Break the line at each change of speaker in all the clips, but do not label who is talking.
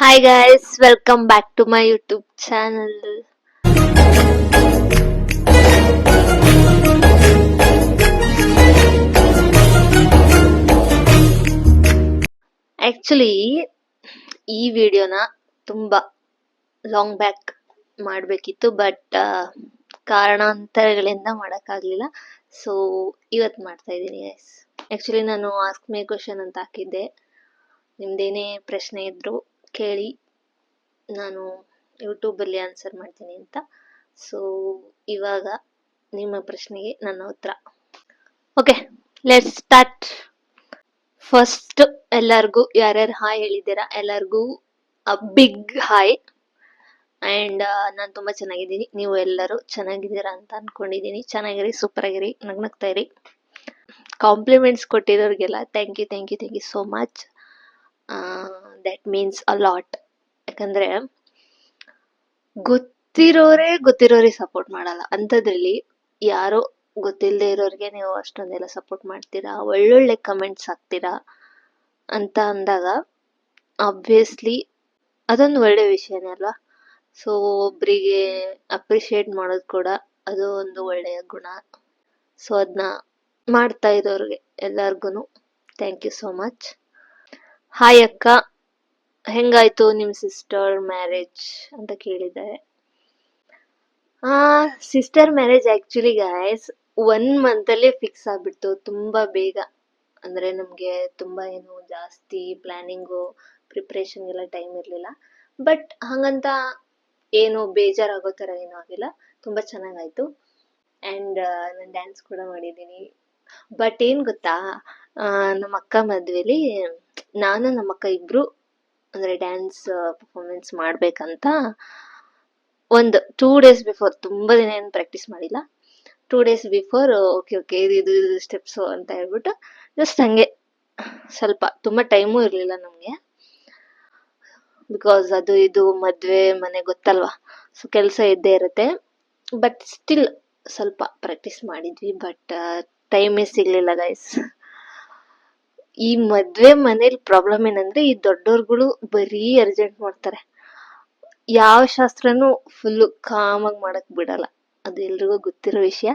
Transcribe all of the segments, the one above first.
Hi guys, welcome back to my YouTube channel. Actually ಈ ವಿಡಿಯೋನ ತುಂಬಾ ಲಾಂಗ್ ಬ್ಯಾಕ್ ಮಾಡಬೇಕಿತ್ತು, ಬಟ್ ಕಾರಣಾಂತರಗಳಿಂದ ಮಾಡೋಕ್ಕಾಗಲಿಲ್ಲ. ಸೊ ಇವತ್ತು ಮಾಡ್ತಾ ಇದ್ದೀನಿ ಗೈಸ್. ಆಕ್ಚುಲಿ ನಾನು ಆಸ್ಕ್ ಮೈ ಕ್ವಶನ್ ಅಂತ ಹಾಕಿದ್ದೆ. ನಿಮ್ದೇನೇ ಪ್ರಶ್ನೆ ಇದ್ರು ಕೇಳಿ, ನಾನು ಯೂಟ್ಯೂಬಲ್ಲಿ ಆನ್ಸರ್ ಮಾಡ್ತೀನಿ ಅಂತ. ಸೊ ಇವಾಗ ನಿಮ್ಮ ಪ್ರಶ್ನೆಗೆ ನನ್ನ ಉತ್ತರ. Okay, let's start. ಫಸ್ಟ್ ಎಲ್ಲರಿಗೂ ಯಾರ್ಯಾರು ಹಾಯ್ ಹೇಳಿದ್ದೀರಾ ಎಲ್ಲರಿಗೂ ಬಿಗ್ ಹಾಯ್. ಆ್ಯಂಡ್ ನಾನು ತುಂಬ ಚೆನ್ನಾಗಿದ್ದೀನಿ, ನೀವು ಎಲ್ಲರೂ ಚೆನ್ನಾಗಿದ್ದೀರಾ ಅಂತ ಅನ್ಕೊಂಡಿದ್ದೀನಿ. ಚೆನ್ನಾಗಿರಿ, ಸೂಪರ್ ಆಗಿರಿ, ನಗ್ನಗ್ತಾ ಇರಿ. ಕಾಂಪ್ಲಿಮೆಂಟ್ಸ್ ಕೊಟ್ಟಿರೋರಿಗೆಲ್ಲ thank you so much. That means a lot. ಯಾಕಂದರೆ ಗೊತ್ತಿರೋರೇ ಸಪೋರ್ಟ್ ಮಾಡಲ್ಲ, ಅಂಥದ್ರಲ್ಲಿ ಯಾರೋ ಗೊತ್ತಿಲ್ಲದೆ ಇರೋರಿಗೆ ನೀವು ಅಷ್ಟೊಂದೆಲ್ಲ ಸಪೋರ್ಟ್ ಮಾಡ್ತೀರಾ, ಒಳ್ಳೊಳ್ಳೆ ಕಮೆಂಟ್ಸ್ ಹಾಕ್ತೀರಾ ಅಂತ ಅಂದಾಗ ಆಬ್ವಿಯಸ್ಲಿ ಅದೊಂದು ಒಳ್ಳೆ ವಿಷಯನೇ ಅಲ್ವಾ. ಸೊ ಒಬ್ಬರಿಗೆ ಅಪ್ರಿಷಿಯೇಟ್ ಮಾಡೋದು ಕೂಡ ಅದು ಒಂದು ಒಳ್ಳೆಯ ಗುಣ. ಸೊ ಅದನ್ನ ಮಾಡ್ತಾ ಇರೋರಿಗೆ ಎಲ್ಲರಿಗೂ thank you so much. Hi ಅಕ್ಕ, ಹೆಂಗಾಯ್ತು ನಿಮ್ಮ ಸಿಸ್ಟರ್ ಮ್ಯಾರೇಜ್ ಅಂತ ಕೇಳಿದ್ದಾರೆ. ಸಿಸ್ಟರ್ ಮ್ಯಾರೇಜ್ ಆ್ಯಕ್ಚುಲಿ ಗಾಯ್ಸ್ 1 ಮಂತಲ್ಲೇ ಫಿಕ್ಸ್ ಆಗಿಬಿಡ್ತು, ತುಂಬ ಬೇಗ. ಅಂದರೆ ನಮಗೆ ತುಂಬ ಏನು ಜಾಸ್ತಿ ಪ್ಲ್ಯಾನಿಂಗು ಪ್ರಿಪ್ರೇಷನ್ಗೆಲ್ಲ ಟೈಮ್ ಇರಲಿಲ್ಲ. ಬಟ್ ಹಾಗಂತ ಏನು ಬೇಜಾರಾಗೋ ಥರ ಏನೂ ಆಗಿಲ್ಲ, ತುಂಬ ಚೆನ್ನಾಗಾಯಿತು. ಆ್ಯಂಡ್ ನಾನು ಡ್ಯಾನ್ಸ್ ಕೂಡ ಮಾಡಿದ್ದೀನಿ. ಬಟ್ ಏನು ಗೊತ್ತಾ, ನಮ್ಮ ಅಕ್ಕ ಮದುವೆಲಿ ನಾನು ನಮ್ಮ ಅಕ್ಕ ಇಬ್ಬರು ಅಂದರೆ ಡ್ಯಾನ್ಸ್ ಪರ್ಫಾರ್ಮೆನ್ಸ್ ಮಾಡಬೇಕಂತ ಒಂದು 2 days ಬಿಫೋರ್, ತುಂಬ ದಿನ ಏನು ಪ್ರಾಕ್ಟೀಸ್ ಮಾಡಿಲ್ಲ, 2 days ಬಿಫೋರ್ ಓಕೆ ಇದು ಸ್ಟೆಪ್ಸು ಅಂತ ಹೇಳ್ಬಿಟ್ಟು ಜಸ್ಟ್ ಹಂಗೆ ಸ್ವಲ್ಪ, ತುಂಬ ಟೈಮೂ ಇರಲಿಲ್ಲ ನಮಗೆ, ಬಿಕಾಸ್ ಅದು ಇದು ಮದುವೆ ಮನೆ ಗೊತ್ತಲ್ವಾ, ಸೊ ಕೆಲಸ ಇದ್ದೇ ಇರುತ್ತೆ. ಬಟ್ ಸ್ಟಿಲ್ ಸ್ವಲ್ಪ ಪ್ರಾಕ್ಟೀಸ್ ಮಾಡಿದ್ವಿ, ಬಟ್ ಟೈಮೇ ಸಿಗಲಿಲ್ಲ ಗೈಸ್. ಈ ಮದುವೆ ಮನೇಲಿ ಪ್ರಾಬ್ಲಮ್ ಏನಂದರೆ ಈ ದೊಡ್ಡವ್ರುಗಳು ಬರೀ ಅರ್ಜೆಂಟ್ ಮಾಡ್ತಾರೆ, ಯಾವ ಶಾಸ್ತ್ರನೂ ಫುಲ್ಲು ಕಾಮಾಗಿ ಮಾಡಕ್ಕೆ ಬಿಡಲ್ಲ, ಅದು ಎಲ್ರಿಗೂ ಗೊತ್ತಿರೋ ವಿಷಯ.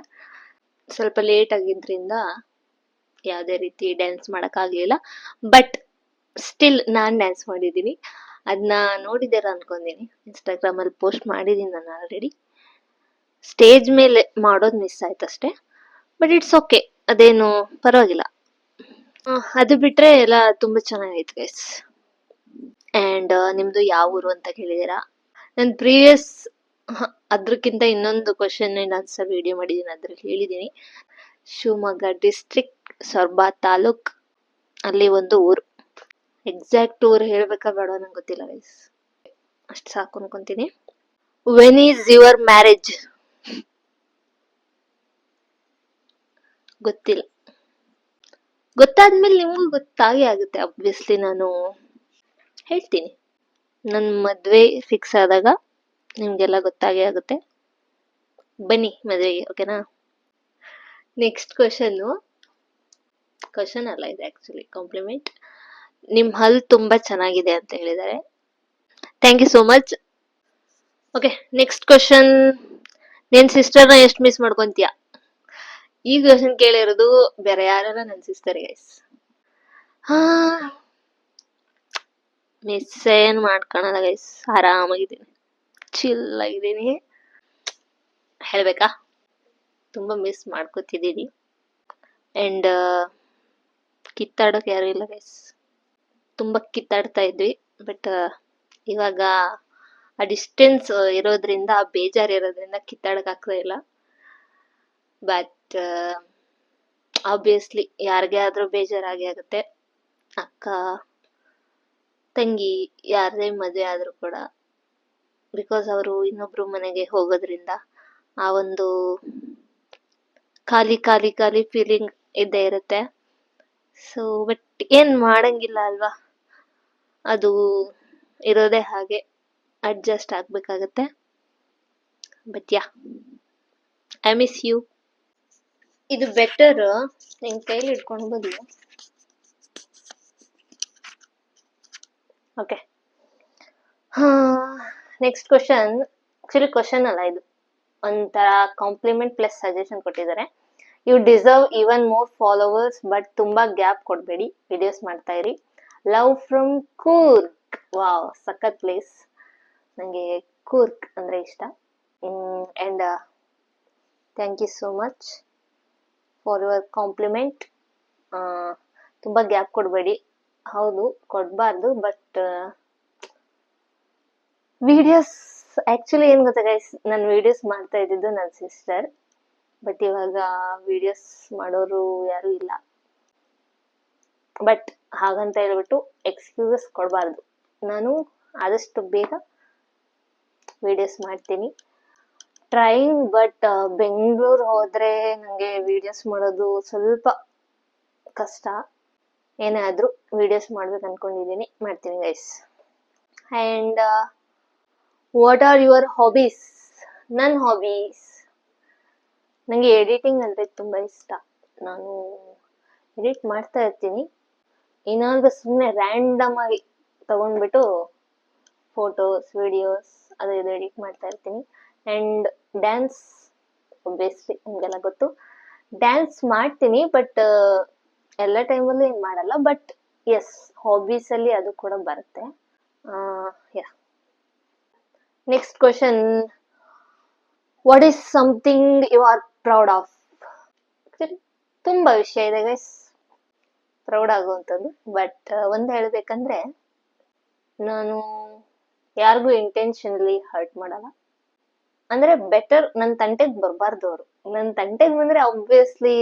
ಸ್ವಲ್ಪ ಲೇಟ್ ಆಗಿದ್ದರಿಂದ ಯಾವುದೇ ರೀತಿ ಡ್ಯಾನ್ಸ್ ಮಾಡೋಕ್ಕಾಗಲಿಲ್ಲ. ಬಟ್ ಸ್ಟಿಲ್ ನಾನು ಡ್ಯಾನ್ಸ್ ಮಾಡಿದ್ದೀನಿ, ಅದನ್ನ ನೋಡಿದ್ದೀರ ಅನ್ಕೊಂತೀನಿ, ಇನ್ಸ್ಟಾಗ್ರಾಮಲ್ಲಿ ಪೋಸ್ಟ್ ಮಾಡಿದ್ದೀನಿ ನಾನು ಆಲ್ರೆಡಿ. ಸ್ಟೇಜ್ ಮೇಲೆ ಮಾಡೋದು ಮಿಸ್ ಆಯ್ತು ಅಷ್ಟೇ, ಬಟ್ ಇಟ್ಸ್ ಓಕೆ, ಅದೇನು ಪರವಾಗಿಲ್ಲ. ಅದು ಬಿಟ್ಟರೆ ಎಲ್ಲ ತುಂಬ ಚೆನ್ನಾಗೈತೆ ಗೈಸ್. ಆ್ಯಂಡ್ ನಿಮ್ಮದು ಯಾವ ಊರು ಅಂತ ಕೇಳಿದ್ದೀರಾ. ನಾನು ಪ್ರೀವಿಯಸ್ ಅದಕ್ಕಿಂತ ಇನ್ನೊಂದು ಕ್ವಶನ್ ಆ್ಯಂಡ್ ಆನ್ಸರ್ ವಿಡಿಯೋ ಮಾಡಿದ್ದೀನಿ, ಅದ್ರಲ್ಲಿ ಹೇಳಿದ್ದೀನಿ. ಶಿವಮೊಗ್ಗ ಡಿಸ್ಟ್ರಿಕ್ಟ್, ಸೊರಬ ತಾಲೂಕ್, ಅಲ್ಲಿ ಒಂದು ಊರು. ಎಕ್ಸಾಕ್ಟ್ ಊರು ಹೇಳ್ಬೇಕಾ ಬೇಡ ನಂಗೆ ಗೊತ್ತಿಲ್ಲ ಗೈಸ್, ಅಷ್ಟು ಸಾಕು ಅನ್ಕೊಂತೀನಿ. When is your marriage? ಗೊತ್ತಿಲ್ಲ, ಗೊತ್ತಾದ್ಮೇಲೆ ನಿಮಗೂ ಗೊತ್ತಾಗೇ ಆಗುತ್ತೆ ಆಬ್ವಿಯಸ್ಲಿ. ನಾನು ಹೇಳ್ತೀನಿ, ನನ್ನ ಮದುವೆ ಫಿಕ್ಸ್ ಆದಾಗ ನಿಮಗೆಲ್ಲ ಗೊತ್ತಾಗೇ ಆಗುತ್ತೆ. ಬನ್ನಿ ಮದುವೆಗೆ, ಓಕೆನಾ? ನೆಕ್ಸ್ಟ್ ಕ್ವಶನ್ ಅಲ್ಲ, ಇದು ಆ್ಯಕ್ಚುಲಿ ಕಾಂಪ್ಲಿಮೆಂಟ್. ನಿಮ್ಮ ಹಲ್ಲು ತುಂಬ ಚೆನ್ನಾಗಿದೆ ಅಂತ ಹೇಳಿದ್ದಾರೆ, thank you so much. Okay, next question. ನಿನ್ನ ಸಿಸ್ಟರ್ನ ಎಷ್ಟು ಮಿಸ್ ಮಾಡ್ಕೊತೀಯ? ಈ ಕ್ವಶನ್ ಕೇಳಿರೋದು ಬೇರೆ ಯಾರಲ್ಲ, ನನ್ನ ಸಿಸ್ಟರ್ ಗೈಸ್. ಮಿಸ್ ಏನು ಮಾಡ್ಕೊಳಲ್ಲ ಗೈಸ್, ಆರಾಮಾಗಿದ್ದೀನಿ, ಚಿಲ್ ಆಗಿದ್ದೀನಿ. ಹೇಳಬೇಕಾ, ತುಂಬ ಮಿಸ್ ಮಾಡ್ಕೊತಿದ್ದೀನಿ. ಆ್ಯಂಡ್ ಕಿತ್ತಾಡೋಕೆ ಯಾರೂ ಇಲ್ಲ ಗೈಸ್, ತುಂಬ ಕಿತ್ತಾಡ್ತಾ ಇದ್ವಿ. ಬಟ್ ಇವಾಗ ಆ ಡಿಸ್ಟೆನ್ಸ್ ಇರೋದ್ರಿಂದ, ಆ ಬೇಜಾರು ಇರೋದ್ರಿಂದ ಕಿತ್ತಾಡೋಕೆ ಆಗ್ತಾ ಇಲ್ಲ. ಬಟ್ ಆಬ್ವಿಯಸ್ಲಿ ಯಾರಿಗೆ ಆದರೂ ಬೇಜಾರಾಗೇ ಆಗುತ್ತೆ. ಅಕ್ಕ ತಂಗಿ ಯಾರದೇ ಮದುವೆ ಆದರೂ ಕೂಡ, ಬಿಕಾಸ್ ಅವರು ಇನ್ನೊಬ್ರು ಮನೆಗೆ ಹೋಗೋದ್ರಿಂದ ಆ ಒಂದು ಖಾಲಿ ಫೀಲಿಂಗ್ ಇದ್ದೇ ಇರುತ್ತೆ. ಸೊ ಬಟ್ ಏನು ಮಾಡಂಗಿಲ್ಲ ಅಲ್ವಾ, ಅದು ಇರೋದೇ ಹಾಗೆ, ಅಡ್ಜಸ್ಟ್ ಆಗಬೇಕಾಗತ್ತೆ. But yeah, I miss you. ಇದು ಬೆಟರ್ ನಿನ್ನ ಕೈಲಿ ಇಟ್ಕೊಂಡು okay. Next question, actually question ಅಲ್ಲ ಇದು, ಒಂಥರ ಕಾಂಪ್ಲಿಮೆಂಟ್ ಪ್ಲಸ್ ಸಜೆಷನ್ ಕೊಟ್ಟಿದ್ದಾರೆ. You deserve even more followers but ತುಂಬಾ ಗ್ಯಾಪ್ ಕೊಡಬೇಡಿ, ವಿಡಿಯೋಸ್ ಮಾಡ್ತಾ ಇರಿ. Love from Coorg. ವಾವ್, ಸಖತ್ ಪ್ಲೇಸ್. ನನಗೆ ಕೂರ್ಗ್ ಅಂದ್ರೆ ಇಷ್ಟ. And thank you so much for your compliment. ತುಂಬಾ ಗ್ಯಾಪ್ ಕೊಡಬೇಡಿ. ಹೌದು, ಕೊಡಬಾರ್ದು, ಬಟ್ ವಿಡಿಯೋಸ್ ಆಕ್ಚುಲಿ ಏನ್ ಗೊತ್ತಾ ಗೈಸ್, ನಾನು ವಿಡಿಯೋಸ್ ಮಾಡ್ತಾ ಇದ್ದಿದ್ದು ನನ್ನ ಸಿಸ್ಟರ್, ಬಟ್ ಇವಾಗ ವಿಡಿಯೋಸ್ ಮಾಡೋರು ಯಾರು ಇಲ್ಲ. ಬಟ್ ಹಾಗಂತ ಹೇಳ್ಬಿಟ್ಟು ಎಕ್ಸ್ಕ್ಯೂಸಸ್ ಕೊಡಬಾರ್ದು. ನಾನು ಆದಷ್ಟು ಬೇಗ ವಿಡಿಯೋಸ್ ಮಾಡ್ತೀನಿ, ಟ್ರೈಂಗ್. ಬಟ್ ಬೆಂಗಳೂರು ಹೋದ್ರೆ ನನಗೆ ವಿಡಿಯೋಸ್ ಮಾಡೋದು ಸ್ವಲ್ಪ ಕಷ್ಟ. ಏನೇ ಆದ್ರೂ ವಿಡಿಯೋಸ್ ಮಾಡ್ಬೇಕು ಅನ್ಕೊಂಡಿದ್ದೀನಿ, ಮಾಡ್ತೀನಿ guys. And what are your hobbies? ನನ್ನ ಹಾಬೀಸ್, ನನಗೆ ಎಡಿಟಿಂಗ್ ಅಂದರೆ ತುಂಬ ಇಷ್ಟ. ನಾನು ಎಡಿಟ್ ಮಾಡ್ತಾ ಇರ್ತೀನಿ. ಏನಾದರೂ ಸುಮ್ಮನೆ ರ್ಯಾಂಡಮ್ ಆಗಿ ತಗೊಂಡ್ಬಿಟ್ಟು ಫೋಟೋಸ್, ವಿಡಿಯೋಸ್ ಅದು ಇದು ಎಡಿಟ್ ಮಾಡ್ತಾ ಇರ್ತೀನಿ. ಆ್ಯಂಡ್ ಡ್ಯಾನ್ಸ್, ಒಬ್ವಿಯಸ್ಲಿ ನಿಮಗೆಲ್ಲ ಗೊತ್ತು, ಡ್ಯಾನ್ಸ್ ಮಾಡ್ತೀನಿ. ಬಟ್ ಎಲ್ಲ ಟೈಮಲ್ಲೂ ಏನು ಮಾಡಲ್ಲ. ಬಟ್ ಎಸ್, ಹಾಬೀಸಲ್ಲಿ ಅದು ಕೂಡ ಬರುತ್ತೆ. Yeah. Next question, what is something you are proud of? ತುಂಬ ವಿಷಯ ಇದೆ ಗೈಸ್ ಪ್ರೌಡ್ ಆಗುವಂಥದ್ದು. ಬಟ್ ಒಂದು ಹೇಳಬೇಕಂದ್ರೆ, ನಾನು ಯಾರಿಗೂ ಇಂಟೆನ್ಷನಲಿ ಹರ್ಟ್ ಮಾಡಲ್ಲ. ಅಂದರೆ ಬೆಟರ್ ನನ್ನ ತಂಟೆಗೆ ಬರಬಾರ್ದು ಅವರು. ನನ್ನ ತಂಟೆಗೆ ಬಂದರೆ ಆಬ್ವಿಯಸ್ಲಿ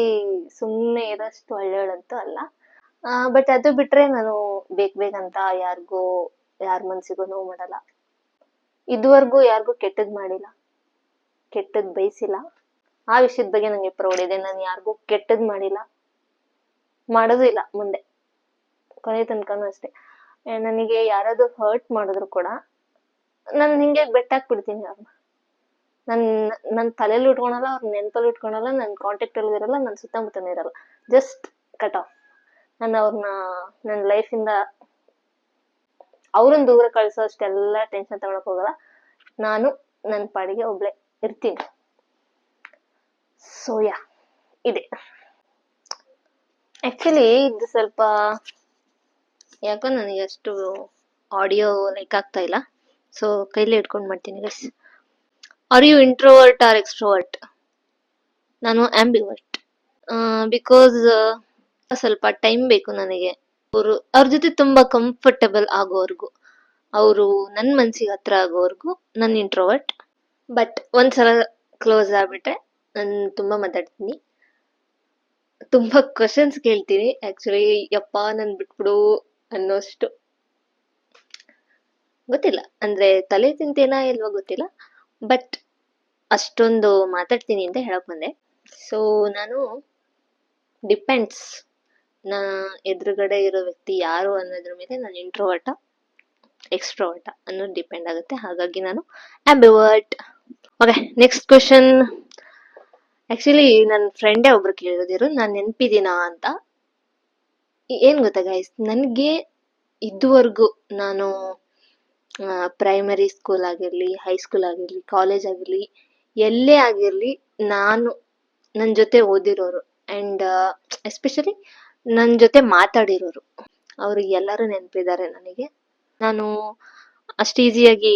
ಸುಮ್ಮನೆ ಇರೋಷ್ಟು ಒಳ್ಳೆಯವಳಂತೂ ಅಲ್ಲ. ಬಟ್ ಅದು ಬಿಟ್ಟರೆ ನಾನು ಬೇಕಂತ ಯಾರ ಮನಸ್ಸಿಗೂ ನೋವು ಮಾಡಲ್ಲ. ಇದುವರೆಗೂ ಯಾರಿಗೂ ಕೆಟ್ಟದ್ದು ಮಾಡಿಲ್ಲ, ಕೆಟ್ಟದ್ದು ಬಯಸಿಲ್ಲ. ಆ ವಿಷಯದ ಬಗ್ಗೆ ನನಗೆ ಪ್ರೌಡ್ ಇದೆ. ನಾನು ಯಾರಿಗೂ ಕೆಟ್ಟದ್ದು ಮಾಡಿಲ್ಲ, ಮಾಡೋದು ಇಲ್ಲ ಮುಂದೆ, ಕೊನೆ ತನಕನೂ ಅಷ್ಟೇ. ನನಗೆ ಯಾರಾದರೂ ಹರ್ಟ್ ಮಾಡಿದ್ರು ಕೂಡ ನಾನು ಹಿಂಗೆ ಬೆಟ್ಟಾಕ್ಬಿಡ್ತೀನಿ ಅವ್ರನ್ನ. ನನ್ನ ತಲೆಯಲ್ಲಿ ಇಟ್ಕೊಳಲ್ಲ, ಅವ್ರ ನೆನಪಲ್ಲಿ ಇಟ್ಕೊಳಲ್ಲ, ನನ್ನ ಕಾಂಟ್ಯಾಕ್ಟಲ್ಲಿ ಇರಲ್ಲ, ನನ್ನ ಸುತ್ತಮುತ್ತನೂ ಇರಲ್ಲ. Just cut off. ನಾನು ಅವ್ರನ್ನ ನನ್ನ ಲೈಫಿಂದ ಅವ್ರನ್ನ ದೂರ ಕಳಿಸೋ ಅಷ್ಟೆಲ್ಲ ಟೆನ್ಷನ್ ತಗೊಳಕ್ ಹೋಗಲ್ಲ. ನಾನು ನನ್ನ ಪಾಡಿಗೆ ಒಬ್ಳೆ ಇರ್ತೀನಿ. ಸೊ ಯಾ, ಇದೆ. ಆಕ್ಚುಲಿ ಇದು ಸ್ವಲ್ಪ ಯಾಕೋ ನನಗೆ ಅಷ್ಟು ಆಡಿಯೋ ಲೈಕ್ ಆಗ್ತಾ ಇಲ್ಲ, ಸೊ ಕೈಲಿ ಇಟ್ಕೊಂಡು ಮಾಡ್ತೀನಿ guys. Are you introvert or extrovert? ನಾನು ಆಂಬಿವರ್ಟ್. ಬಿಕಾಸ್ ಸ್ವಲ್ಪ ಟೈಮ್ ಬೇಕು ನನಗೆ ಅವ್ರ ಜೊತೆ ತುಂಬಾ ಕಂಫರ್ಟಬಲ್ ಆಗೋವರೆಗೂ, ಅವರು ನನ್ನ ಮನ್ಸಿಗೆ ಹತ್ರ ಆಗೋವರೆಗೂ ನಾನು ಇಂಟ್ರೋವರ್ಟ್. ಬಟ್ ಒಂದ್ಸಲ ಕ್ಲೋಸ್ ಆಗ್ಬಿಟ್ರೆ ನಾನು ತುಂಬಾ ಮಾತಾಡ್ತೀನಿ, ತುಂಬಾ ಕ್ವಶನ್ಸ್ ಕೇಳ್ತೀನಿ. ಆಕ್ಚುಲಿ ಯಪ್ಪ ನನ್ ಬಿಟ್ಬಿಡು ಅನ್ನೋಷ್ಟು, ಗೊತ್ತಿಲ್ಲ ಅಂದ್ರೆ ತಲೆ ತಿಂತೇನಾ ಇಲ್ವಾ ಗೊತ್ತಿಲ್ಲ, ಬಟ್ ಅಷ್ಟೊಂದು ಮಾತಾಡ್ತೀನಿ ಅಂತ ಹೇಳಕ್ ಬಂದೆ. ಸೊ ನಾನು ಡಿಪೆಂಡ್ಸ್, ನಾ ಎದುರುಗಡೆ ಇರೋ ವ್ಯಕ್ತಿ ಯಾರು ಅನ್ನೋದ್ರ ಮೇಲೆ ನಾನು ಇಂಟ್ರೋವರ್ಟ ಎಕ್ಸ್ಟ್ರೋವರ್ಟ ಅನ್ನೋದು ಡಿಪೆಂಡ್ ಆಗುತ್ತೆ. ಹಾಗಾಗಿ ನಾನು ambivert. Okay, next question. Actually ನನ್ನ ಫ್ರೆಂಡೇ ಒಬ್ರು ಕೇಳಿರೋದಿರು, ನಾನು ನೆನ್ಪಿದ್ದೀನಾ ಅಂತ. ಏನ್ ಗೊತ್ತಾ ಗೈಸ್, ನನಗೆ ಇದುವರೆಗೂ ನಾನು ಪ್ರೈಮರಿ ಸ್ಕೂಲ್ ಆಗಿರಲಿ, ಹೈಸ್ಕೂಲ್ ಆಗಿರಲಿ, ಕಾಲೇಜ್ ಆಗಿರಲಿ, ಎಲ್ಲೇ ಆಗಿರಲಿ, ನಾನು ನನ್ನ ಜೊತೆ ಓದಿರೋರು ಆ್ಯಂಡ್ ಎಸ್ಪೆಷಲಿ ನನ್ನ ಜೊತೆ ಮಾತಾಡಿರೋರು, ಅವ್ರಿಗೆ ಎಲ್ಲರೂ ನೆನಪಿದ್ದಾರೆ ನನಗೆ. ನಾನು ಅಷ್ಟು ಈಸಿಯಾಗಿ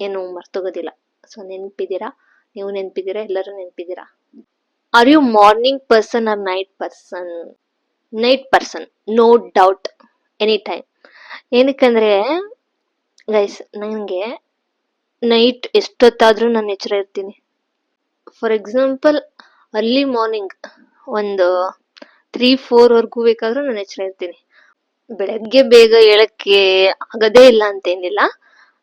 ಏನು ಮರ್ತೋಗೋದಿಲ್ಲ. ಸೊ ನೆನಪಿದ್ದೀರಾ, ನೀವು ನೆನಪಿದ್ದೀರಾ, ಎಲ್ಲರೂ ನೆನಪಿದ್ದೀರಾ. Are you morning person or night person? Night person, no doubt, any time. ಏನಕ್ಕಂದ್ರೆ ಗೈಸ್, ನನಗೆ ನೈಟ್ ಎಷ್ಟೊತ್ತಾದ್ರೂ ನಾನು ಎಚ್ಚರ ಇರ್ತೀನಿ. ಫಾರ್ ಎಕ್ಸಾಂಪಲ್ ಅರ್ಲಿ ಮಾರ್ನಿಂಗ್ ಒಂದು 3-4 ಬೇಕಾದ್ರೂ ನಾನು ಎಚ್ಚರ ಇರ್ತೀನಿ. ಬೆಳಗ್ಗೆ ಬೇಗ ಹೇಳಕ್ಕೆ ಆಗದೇ ಇಲ್ಲ ಅಂತೇನಿಲ್ಲ,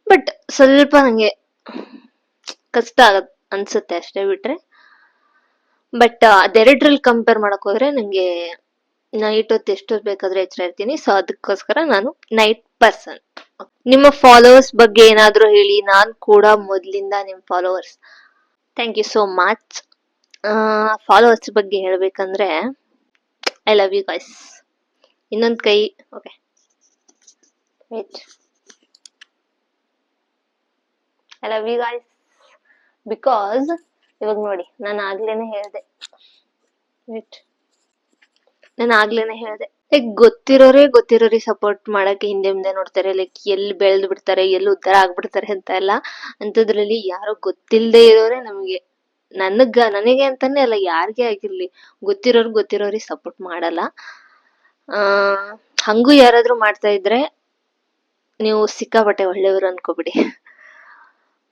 ಬಟ್ ಸ್ವಲ್ಪ ನಂಗೆ ಕಷ್ಟ ಅನ್ಸುತ್ತೆ ಅಷ್ಟೇ ಬಿಟ್ರೆ. ಬಟ್ ಅದೆರಡರಲ್ಲಿ ಕಂಪೇರ್ ಮಾಡಕ್ ಹೋದ್ರೆ ನಂಗೆ ನೈಟ್ ಹೊತ್ತು ಎಷ್ಟೊತ್ತು ಬೇಕಾದ್ರೂ ಎಚ್ಚರ ಇರ್ತೀನಿ. ಸೊ ಅದಕ್ಕೋಸ್ಕರ ನಾನು ನೈಟ್ ಪರ್ಸನ್. ನಿಮ್ಮ ಫಾಲೋವರ್ಸ್ ಬಗ್ಗೆ ಏನಾದ್ರೂ ಹೇಳಿ, ನಾನು ಕೂಡ ಮೊದಲಿಂದ ನಿಮ್ಮ followers. Thank you so much. Followers ಬಗ್ಗೆ ಹೇಳ್ಬೇಕಂದ್ರೆ ಐ ಲವ್ ಯು ಗೈಸ್. ಇನ್ನೊಂದು ಕೈ, okay wait. I love you guys. Because ಇವಾಗ ನೋಡಿ, ನಾನು ಆಗ್ಲೇನೆ ಹೇಳ್ದೆ ಲೈಕ್ ಗೊತ್ತಿರೋರೇ ಸಪೋರ್ಟ್ ಮಾಡಕ್ಕೆ ಹಿಂದೆ ಮುಂದೆ ನೋಡ್ತಾರೆ. ಲೈಕ್ ಎಲ್ಲಿ ಬೆಳೆದು ಬಿಡ್ತಾರೆ, ಎಲ್ಲಿ ಉದ್ಧಾರ ಆಗ್ಬಿಡ್ತಾರೆ ಅಂತ ಎಲ್ಲ. ಅಂಥದ್ರಲ್ಲಿ ಯಾರೋ ಗೊತ್ತಿಲ್ಲದೆ ಇರೋರೆ ನನಗೆ ಅಂತಾನೆ ಅಲ್ಲ, ಯಾರಿಗೇ ಆಗಿರ್ಲಿ, ಗೊತ್ತಿರೋರಿಗೆ ಸಪೋರ್ಟ್ ಮಾಡಲ್ಲ. ಹಂಗೂ ಯಾರಾದ್ರೂ ಮಾಡ್ತಾ ಇದ್ರೆ ನೀವು ಸಿಕ್ಕಾಪಟ್ಟೆ ಒಳ್ಳೆಯವರು ಅನ್ಕೋಬಿಡಿ.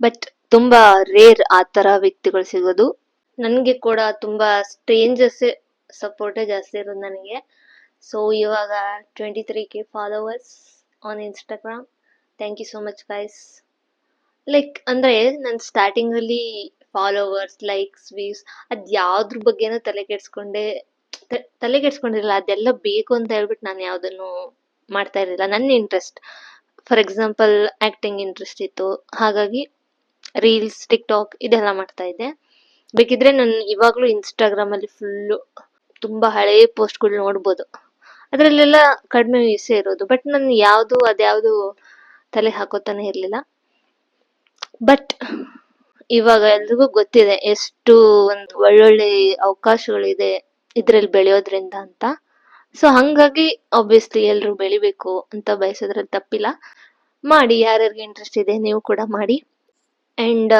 ಬಟ್ ತುಂಬಾ ರೇರ್ ಆ ತರ ವ್ಯಕ್ತಿಗಳು ಸಿಗೋದು. ನನಗೆ ಕೂಡ ತುಂಬಾ ಸ್ಟ್ರೇಂಜರ್ಸ್ ಸಪೋರ್ಟೇ ಜಾಸ್ತಿ ಇರೋದು ನನಗೆ. ಸೊ ಇವಾಗ 23K followers on Instagram. Thank you so much guys. Like ಅಂದ್ರೆ ನಾನು ಸ್ಟಾರ್ಟಿಂಗ್ ಅಲ್ಲಿ ಫಾಲೋವರ್ಸ್, ಲೈಕ್ಸ್, ವ್ಯೂಸ್ ಅದ್ ಯಾವ್ದ್ರ ಬಗ್ಗೆನೂ ತಲೆ ಕೆಡ್ಸ್ಕೊಂಡಿರಲಿಲ್ಲ. ಅದೆಲ್ಲ ಬೇಕು ಅಂತ ಹೇಳ್ಬಿಟ್ಟು ನಾನು ಯಾವ್ದನ್ನು ಮಾಡ್ತಾ ಇರಲಿಲ್ಲ. ನನ್ನ interest, for example acting interest ಇತ್ತು, ಹಾಗಾಗಿ ರೀಲ್ಸ್, ಟಿಕ್ಟಾಕ್ ಇದೆಲ್ಲ ಮಾಡ್ತಾ ಇದ್ದೆ. ಬೇಕಿದ್ರೆ ನಾನು ಇವಾಗ್ಲೂ ಇನ್ಸ್ಟಾಗ್ರಾಮ್ ಅಲ್ಲಿ ಫುಲ್ಲು ತುಂಬಾ ಹಳೆ ಪೋಸ್ಟ್ಗಳು ನೋಡ್ಬೋದು. ಅದ್ರಲ್ಲೆಲ್ಲ ಕಡಿಮೆ ವ್ಯೂಸೇ ಇರೋದು. ಬಟ್ ನಾನು ಅದ್ಯಾವುದು ತಲೆ ಹಾಕೋತಾನೆ ಇರ್ಲಿಲ್ಲ. ಬಟ್ ಇವಾಗ ಎಲ್ರಿಗೂ ಗೊತ್ತಿದೆ ಎಷ್ಟು ಒಂದು ಒಳ್ಳೊಳ್ಳೆ ಅವಕಾಶಗಳಿದೆ ಇದ್ರಲ್ಲಿ ಬೆಳೆಯೋದ್ರಿಂದ ಅಂತ. ಸೊ ಹಂಗಾಗಿ ಆಬ್ವಿಯಸ್ಲಿ ಎಲ್ರು ಬೆಳಿಬೇಕು ಅಂತ ಬಯಸೋದ್ರಲ್ಲಿ ತಪ್ಪಿಲ್ಲ. ಮಾಡಿ, ಯಾರ್ಯಾರಿಗೆ ಇಂಟ್ರೆಸ್ಟ್ ಇದೆ ನೀವು ಕೂಡ ಮಾಡಿ. ಅಂಡ್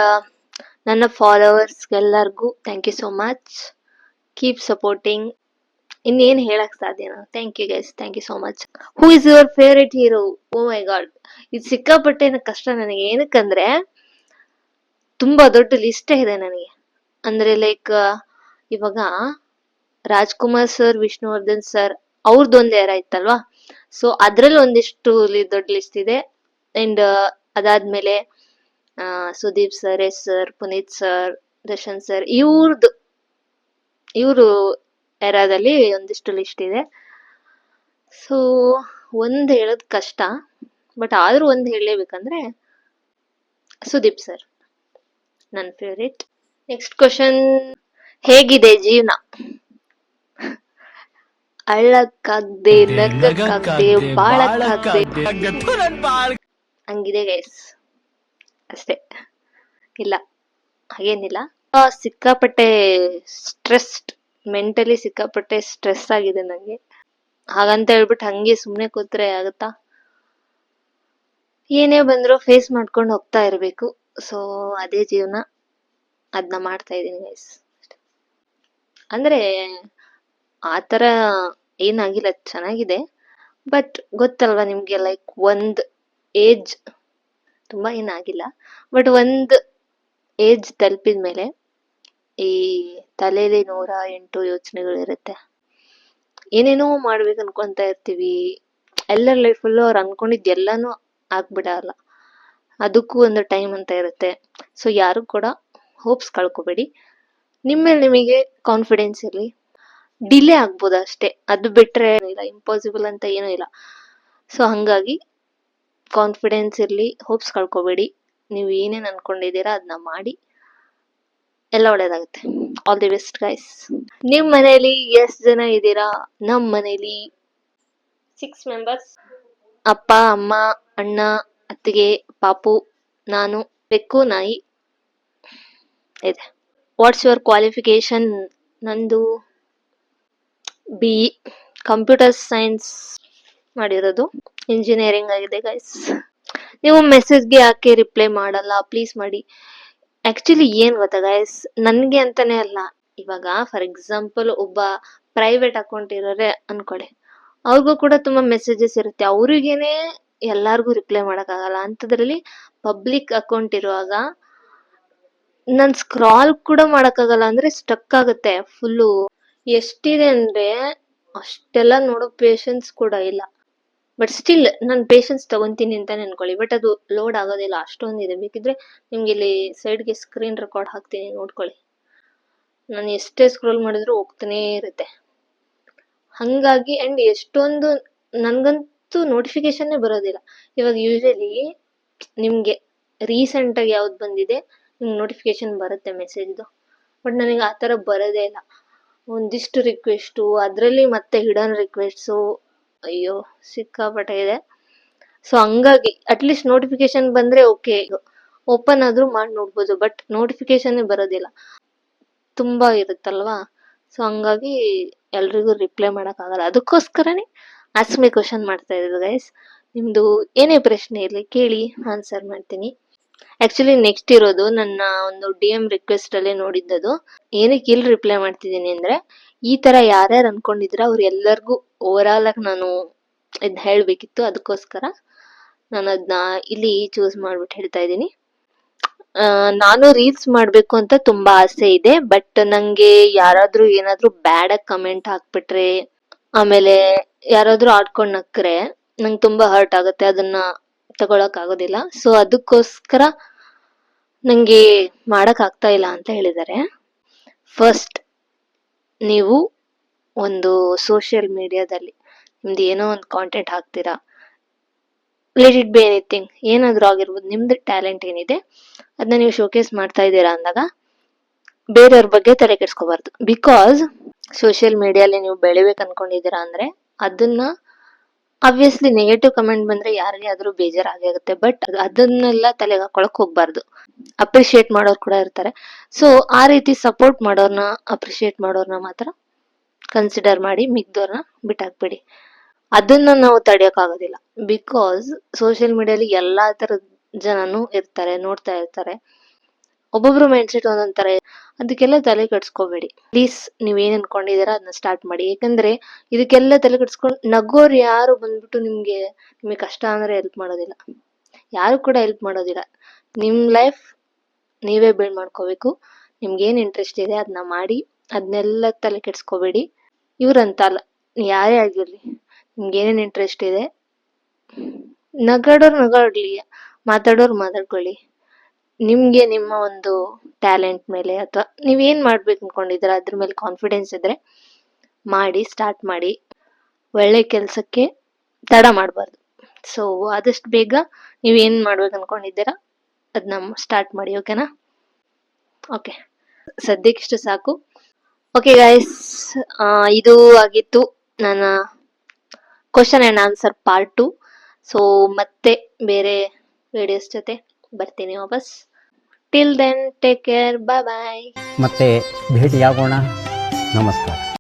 ನನ್ನ ಫಾಲೋವರ್ಸ್ಗೆಲ್ಲರಿಗೂ thank you so much. Keep supporting. ಇನ್ನೇನು ಹೇಳಕ್ ಸಾಧ್ಯನಾ? Thank you guys, thank you so much. Who is your favourite hero? Oh my God, ಇದು ಸಿಕ್ಕಾಪಟ್ಟೆ ಕಷ್ಟ ನನಗೆ. ಏನಕ್ಕಂದ್ರೆ ತುಂಬಾ ದೊಡ್ಡ ಲಿಸ್ಟೇ ಇದೆ ನನಗೆ. ಅಂದ್ರೆ ಲೈಕ್ ಇವಾಗ ರಾಜ್ಕುಮಾರ್ ಸರ್, ವಿಷ್ಣುವರ್ಧನ್ ಸರ್ ಅವ್ರದ್ದೊಂದು ಏರ ಇತ್ತಲ್ವಾ, ಸೊ ಅದ್ರಲ್ಲಿ ಒಂದಿಷ್ಟು ದೊಡ್ಡ ಲಿಸ್ಟ್ ಇದೆ. ಅಂಡ್ ಅದಾದ್ಮೇಲೆ Sudeep sir, yes sir, Puneeth sir, Darshan sir, ಇವರು ಎರಾದಲ್ಲಿ ಒಂದಿಷ್ಟು ಲಿಸ್ಟ್ ಇದೆ. ಸೊ ಒಂದ್ ಹೇಳೋದ್ ಕಷ್ಟ, ಬಟ್ ಆದ್ರೂ ಒಂದ್ ಹೇಳಲೇಬೇಕಂದ್ರೆ ಸುದೀಪ್ ಸರ್ ನನ್ನ ಫೇವ್ರೇಟ್. ನೆಕ್ಸ್ಟ್ ಕ್ವಶನ್, ಹೇಗಿದೆ ಜೀವನ? ಅಳ್ಳಕ್ಕಾಗ್ದೆ, ನಗಕ್ಕಾಗ್ದೆ, ಬಾಳಕ್ಕಾಗ್ದೆ ಹಂಗಿದೆ ಗೈಸ್, ಅಷ್ಟೇ. ಇಲ್ಲ, ಹಾಗೇನಿಲ್ಲ. ಸಿಕ್ಕಾಪಟ್ಟೆ ಸ್ಟ್ರೆಸ್ಡ್, ಮೆಂಟಲಿ ಸಿಕ್ಕಾಪಟ್ಟೆ ಸ್ಟ್ರೆಸ್ ಆಗಿದೆ ನಂಗೆ. ಹಾಗಂತ ಹೇಳ್ಬಿಟ್ಟು ಹಂಗೆ ಸುಮ್ನೆ ಕೂತ್ರೆ ಆಗುತ್ತಾ? ಏನೇ ಬಂದ್ರು ಫೇಸ್ ಮಾಡ್ಕೊಂಡು ಹೋಗ್ತಾ ಇರ್ಬೇಕು. ಸೊ ಅದೇ ಜೀವನ, ಅದನ್ನ ಮಾಡ್ತಾ ಇದೀನಿ ಗೈಸ್. ಅಂದ್ರೆ ಆತರ ಏನಾಗಿಲ್ಲ, ಚೆನ್ನಾಗಿದೆ. ಬಟ್ ಗೊತ್ತಲ್ವಾ ನಿಮ್ಗೆ, ಲೈಕ್ ಒಂದ್ ಏಜ್, ತುಂಬಾ ಏನಾಗಿಲ್ಲ, ಬಟ್ ಒಂದ್ ಏಜ್ ತಲುಪಿದ್ಮೇಲೆ ಈ ತಲೆಯಲ್ಲಿ 108 ಯೋಚನೆಗಳಿರುತ್ತೆ. ಏನೇನೋ ಮಾಡ್ಬೇಕು ಅನ್ಕೊಂತ ಇರ್ತೀವಿ. ಎಲ್ಲರ ಲೈಫಲ್ಲೂ ಅವ್ರು ಅನ್ಕೊಂಡಿದ್ ಎಲ್ಲಾನು ಆಗ್ಬಿಡಲ್ಲ. ಅದಕ್ಕೂ ಒಂದು ಟೈಮ್ ಅಂತ ಇರುತ್ತೆ. ಸೊ ಯಾರು ಕೂಡ ಹೋಪ್ಸ್ ಕಳ್ಕೊಬೇಡಿ. ನಿಮ್ಮೇಲೆ ನಿಮಗೆ ಕಾನ್ಫಿಡೆನ್ಸ್ ಇರಲಿ. ಡಿಲೇ ಆಗ್ಬೋದು ಅಷ್ಟೇ, ಅದು ಬಿಟ್ರೆ ಇಲ್ಲ, ಇಂಪಾಸಿಬಲ್ ಅಂತ ಏನೂ ಇಲ್ಲ. ಸೊ ಹಂಗಾಗಿ ಕಾನ್ಫಿಡೆನ್ಸ್ ಇರಲಿ, ಹೋಪ್ಸ್ ಕಳ್ಕೊಬೇಡಿ. ನೀವು ಏನೇನು ಅನ್ಕೊಂಡಿದ್ದೀರಾ ಅದನ್ನ ಮಾಡಿ, ಎಲ್ಲ ಒಳ್ಳೇದಾಗುತ್ತೆ. All the best guys. ನಿಮ್ ಮನೇಲಿ ಎಷ್ಟು ಜನ ಇದ್ದೀರಾ? ನಮ್ ಮನೇಲಿ 6 ಮೆಂಬರ್ಸ್. ಅಪ್ಪ, ಅಮ್ಮ, ಅಣ್ಣ, ಅತ್ತಿಗೆ, ಪಾಪು, ನಾನು, ಬೆಕ್ಕು, ನಾಯಿ ಇದೆ. What's your qualification? ನಂದು BE ಕಂಪ್ಯೂಟರ್ ಸೈನ್ಸ್ ಮಾಡಿರೋದು, ಇಂಜಿನಿಯರಿಂಗ್ ಆಗಿದೆ ಗೈಸ್. ನೀವು ಮೆಸೇಜ್ಗೆ ಯಾಕೆ ರಿಪ್ಲೈ ಮಾಡಲ್ಲ? ಪ್ಲೀಸ್ ಮಾಡಿ. ಆಕ್ಚುಲಿ ಏನ್ ಗೊತ್ತಾ ಗೈಸ್, ನನ್ಗೆ ಅಂತಾನೆ ಅಲ್ಲ, ಇವಾಗ ಫಾರ್ ಎಕ್ಸಾಂಪಲ್ ಒಬ್ಬ ಪ್ರೈವೇಟ್ ಅಕೌಂಟ್ ಇರೋರೆ ಅನ್ಕೊಳ್ಳಿ, ಅವ್ರಿಗೂ ಕೂಡ ತುಂಬಾ ಮೆಸೇಜಸ್ ಇರುತ್ತೆ. ಅವ್ರಿಗೇನೆ ಎಲ್ಲಾರ್ಗು ರಿಪ್ಲೈ ಮಾಡಕ್ಕಾಗಲ್ಲ. ಅಂಥದ್ರಲ್ಲಿ ಪಬ್ಲಿಕ್ ಅಕೌಂಟ್ ಇರುವಾಗ ನಾನ್ ಸ್ಕ್ರಾಲ್ ಕೂಡ ಮಾಡಕ್ಕಾಗಲ್ಲ, ಅಂದ್ರೆ ಸ್ಟಕ್ ಆಗುತ್ತೆ ಫುಲ್ಲು. ಎಷ್ಟಿದೆ ಅಂದ್ರೆ ಅಷ್ಟೆಲ್ಲ ನೋಡೋ ಪೇಷನ್ಸ್ ಕೂಡ ಇಲ್ಲ. ಬಟ್ ಸ್ಟಿಲ್ ನಾನು ಪೇಷನ್ಸ್ ತಗೊಂತೀನಿ ಅಂತಾನೆ ಅನ್ಕೊಳ್ಳಿ. ಬಟ್ ಅದು ಲೋಡ್ ಆಗೋದಿಲ್ಲ, ಅಷ್ಟೊಂದಿದೆ. ಬೇಕಿದ್ರೆ ನಿಮ್ಗೆ ಇಲ್ಲಿ ಸೈಡ್ಗೆ ಸ್ಕ್ರೀನ್ ರೆಕಾರ್ಡ್ ಹಾಕ್ತೀನಿ, ನೋಡ್ಕೊಳ್ಳಿ. ನಾನು ಎಷ್ಟೇ ಸ್ಕ್ರೋಲ್ ಮಾಡಿದ್ರು ಹೋಗ್ತಾನೆ ಇರುತ್ತೆ. ಹಂಗಾಗಿ ಅಂಡ್ ಎಷ್ಟೊಂದು, ನನ್ಗಂತೂ ನೋಟಿಫಿಕೇಶನ್ನೇ ಬರೋದಿಲ್ಲ. ಇವಾಗ ಯೂಶಲಿ ನಿಮ್ಗೆ ರೀಸೆಂಟ್ ಆಗಿ ಯಾವ್ದು ಬಂದಿದೆ ನಿಮ್ಗೆ ನೋಟಿಫಿಕೇಶನ್ ಬರುತ್ತೆ ಮೆಸೇಜ್ದು. ಬಟ್ ನನಗೆ ಆ ಥರ ಬರೋದೇ ಇಲ್ಲ. ಒಂದಿಷ್ಟು ರಿಕ್ವೆಸ್ಟು, ಅದರಲ್ಲಿ ಮತ್ತೆ ಹಿಡನ್ ರಿಕ್ವೆಸ್ಟ್ಸು, ಅಯ್ಯೋ ಸಿಕ್ಕಾಪಟ್ಟೆ ಇದೆ. ಸೊ ಹಂಗಾಗಿ ಅಟ್ಲೀಸ್ಟ್ ನೋಟಿಫಿಕೇಶನ್ ಬಂದ್ರೆ ಓಕೆ, ಓಪನ್ ಆದ್ರೂ ಮಾಡಿ ನೋಡ್ಬೋದು, ಬಟ್ ನೋಟಿಫಿಕೇಶನ್ ಬರೋದಿಲ್ಲ, ತುಂಬಾ ಇರುತ್ತಲ್ವಾ. ಸೊ ಹಂಗಾಗಿ ಎಲ್ರಿಗೂ ರಿಪ್ಲೈ ಆಗಲ್ಲ. ಅದಕ್ಕೋಸ್ಕರನೇ ಆಸ್ಕ್ ಮಿ ಕ್ವಶನ್ ಮಾಡ್ತಾ ಇರೋದು ಗೈಸ್. ನಿಮ್ದು ಏನೇ ಪ್ರಶ್ನೆ ಇರಲಿ ಕೇಳಿ, ಆನ್ಸರ್ ಮಾಡ್ತೀನಿ. ಆಕ್ಚುಲಿ ನೆಕ್ಸ್ಟ್ ಇರೋದು ನನ್ನ ಒಂದು DM ರಿಕ್ವೆಸ್ಟ್ ಅಲ್ಲೇ ನೋಡಿದ್ದದು. ಏನಕ್ಕೆ ಇಲ್ಲಿ ರಿಪ್ಲೈ ಮಾಡ್ತಿದ್ದೀನಿ ಅಂದ್ರೆ, ಈ ತರ ಯಾರ್ಯಾರು ಅನ್ಕೊಂಡಿದ್ರ ಅವ್ರ ಎಲ್ಲರಿಗೂ ಓವರ್ ಆಲ್ ಆಗಿ ನಾನು ಇದನ್ನ ಹೇಳ್ಬೇಕಿತ್ತು. ಅದಕ್ಕೋಸ್ಕರ ನಾನು ಅದನ್ನ ಇಲ್ಲಿ ಚೂಸ್ ಮಾಡ್ಬಿಟ್ಟು ಹೇಳ್ತಾ ಇದ್ದೀನಿ. ನಾನು ರೀಲ್ಸ್ ಮಾಡ್ಬೇಕು ಅಂತ ತುಂಬಾ ಆಸೆ ಇದೆ, ಬಟ್ ನಂಗೆ ಯಾರಾದ್ರೂ ಏನಾದ್ರೂ ಬ್ಯಾಡ್ ಆಗಿ ಕಮೆಂಟ್ ಹಾಕ್ಬಿಟ್ರೆ, ಆಮೇಲೆ ಯಾರಾದ್ರೂ ಆಡ್ಕೊಂಡ್ ನಕ್ರೆ ನಂಗೆ ತುಂಬಾ ಹರ್ಟ್ ಆಗುತ್ತೆ, ಅದನ್ನ ತಗೊಳಕ್ ಆಗೋದಿಲ್ಲ. ಸೊ ಅದಕ್ಕೋಸ್ಕರ ನಂಗೆ ಮಾಡಕ್ ಆಗ್ತಾ ಇಲ್ಲ ಅಂತ ಹೇಳಿದ್ದಾರೆ. ಫಸ್ಟ್ ನೀವು ಒಂದು ಸೋಷಿಯಲ್ ಮೀಡಿಯಾದಲ್ಲಿ ನಿಮ್ದು ಏನೋ ಒಂದು ಕಾಂಟೆಂಟ್ ಹಾಕ್ತೀರಾ, ಲೆಟ್ ಇಟ್ ಬಿ ಎನಿಥಿಂಗ್, ಏನಾದ್ರೂ ಆಗಿರ್ಬೋದು, ನಿಮ್ದು ಟ್ಯಾಲೆಂಟ್ ಏನಿದೆ ಅದನ್ನ ನೀವು ಶೋಕೇಸ್ ಮಾಡ್ತಾ ಇದ್ದೀರಾ ಅಂದಾಗ ಬೇರೆಯವ್ರ ಬಗ್ಗೆ ತಲೆ ಕೆಡ್ಸ್ಕೋಬಾರ್ದು. ಬಿಕಾಸ್ ಸೋಷಿಯಲ್ ಮೀಡಿಯಲ್ಲಿ ನೀವು ಬೆಳಿಬೇಕು ಅನ್ಕೊಂಡಿದ್ದೀರಾ ಅಂದ್ರೆ ಅದನ್ನ ಆಬ್ವಿಯಸ್ಲಿ ನೆಗೆಟಿವ್ ಕಮೆಂಟ್ ಬಂದ್ರೆ ಯಾರಿಗೆ ಆದ್ರೂ ಬೇಜಾರಾಗೇ ಆಗುತ್ತೆ, ಬಟ್ ಅದನ್ನೆಲ್ಲ ತಲೆಗೆ ಹಾಕೊಳಕ್ ಹೋಗ್ಬಾರ್ದು. ಅಪ್ರಿಶಿಯೇಟ್ ಮಾಡೋರು ಕೂಡ ಇರ್ತಾರೆ. ಸೊ ಆ ರೀತಿ ಸಪೋರ್ಟ್ ಮಾಡೋರ್ನ, ಅಪ್ರಿಶಿಯೇಟ್ ಮಾಡೋರ್ನ ಮಾತ್ರ ಕನ್ಸಿಡರ್ ಮಾಡಿ, ಮಿಗ್ದೋರ್ನ ಬಿಟ್ಟಾಕ್ಬೇಡಿ. ಅದನ್ನ ನಾವು ತಡೆಯಕ್ ಆಗೋದಿಲ್ಲ. ಬಿಕಾಸ್ ಸೋಷಿಯಲ್ ಮೀಡಿಯಲ್ಲಿ ಎಲ್ಲಾ ತರದ ಜನನು ಇರ್ತಾರೆ, ನೋಡ್ತಾ ಇರ್ತಾರೆ. ಒಬ್ಬೊಬ್ರು ಮೈಂಡ್ ಸೆಟ್ ಒಂದೊಂದ್ ತರ. ಅದಕ್ಕೆಲ್ಲ ತಲೆ ಕೆಡ್ಸ್ಕೋಬೇಡಿ ಪ್ಲೀಸ್. ನೀವ್ ಏನ್ ಅನ್ಕೊಂಡಿದೀರಾ ಅದನ್ನ ಸ್ಟಾರ್ಟ್ ಮಾಡಿ. ಯಾಕಂದ್ರೆ ಇದಕ್ಕೆಲ್ಲ ತಲೆ ಕೆಡ್ಸ್ಕೊಂಡ್ ನಗೋರ್ ಯಾರು ಬಂದ್ಬಿಟ್ಟು ನಿಮ್ಗೆ ಕಷ್ಟ ಅಂದ್ರೆ ಹೆಲ್ಪ್ ಮಾಡೋದಿಲ್ಲ, ಯಾರು ಕೂಡ ಹೆಲ್ಪ್ ಮಾಡೋದಿಲ್ಲ. ನಿಮ್ ಲೈಫ್ ನೀವೇ ಬಿಲ್ಡ್ ಮಾಡ್ಕೋಬೇಕು. ನಿಮ್ಗೆ ಏನ್ ಇಂಟ್ರೆಸ್ಟ್ ಇದೆ ಅದನ್ನ ಮಾಡಿ, ಅದನ್ನೆಲ್ಲ ತಲೆ ಕೆಡ್ಸ್ಕೋಬೇಡಿ. ಇವ್ರಂತ ಅಲ್ಲ, ಯಾರೇ ಆಗಿರ್ಲಿ, ನಿಮ್ಗೆ ಏನೇನ್ ಇಂಟ್ರೆಸ್ಟ್ ಇದೆ, ನಗಾಡೋರ್ ನಗಾಡ್ಲಿ, ಮಾತಾಡೋರ್ ಮಾತಾಡ್ಕೊಳ್ಳಿ. ನಿಮ್ಗೆ ನಿಮ್ಮ ಒಂದು ಟ್ಯಾಲೆಂಟ್ ಮೇಲೆ ಅಥವಾ ನೀವೇನ್ ಮಾಡ್ಬೇಕು ಅನ್ಕೊಂಡಿದ್ದೀರಾ ಅದ್ರ ಮೇಲೆ ಕಾನ್ಫಿಡೆನ್ಸ್ ಇದ್ರೆ ಮಾಡಿ, ಸ್ಟಾರ್ಟ್ ಮಾಡಿ. ಒಳ್ಳೆ ಕೆಲ್ಸಕ್ಕೆ ತಡ ಮಾಡಬಾರ್ದು. ಸೊ ಆದಷ್ಟು ಬೇಗ ನೀವೇನ್ ಮಾಡ್ಬೇಕು ಅನ್ಕೊಂಡಿದ್ದೀರಾ ಅದನ್ನ ಸ್ಟಾರ್ಟ್ ಮಾಡಿ. ಓಕೆನಾ? ಓಕೆ, ಸದ್ಯಕ್ಕಿಷ್ಟು ಸಾಕು. ಓಕೆ ಗೈಸ್, ಇದು ಆಗಿತ್ತು ನನ್ನ question and answer part 2. So ಮತ್ತೆ ಬೇರೆ ವಿಡಿಯೋಸ್ ಜೊತೆ ಬರ್ತೀನಿ ವಾಪಸ್. ಟಿಲ್ ದೆನ್ ಟೇಕ್ ಕೇರ್, ಬಾಯ್ ಬಾಯ್.
ಮತ್ತೆ ಭೇಟಿಯಾಗೋಣ. ನಮಸ್ಕಾರ.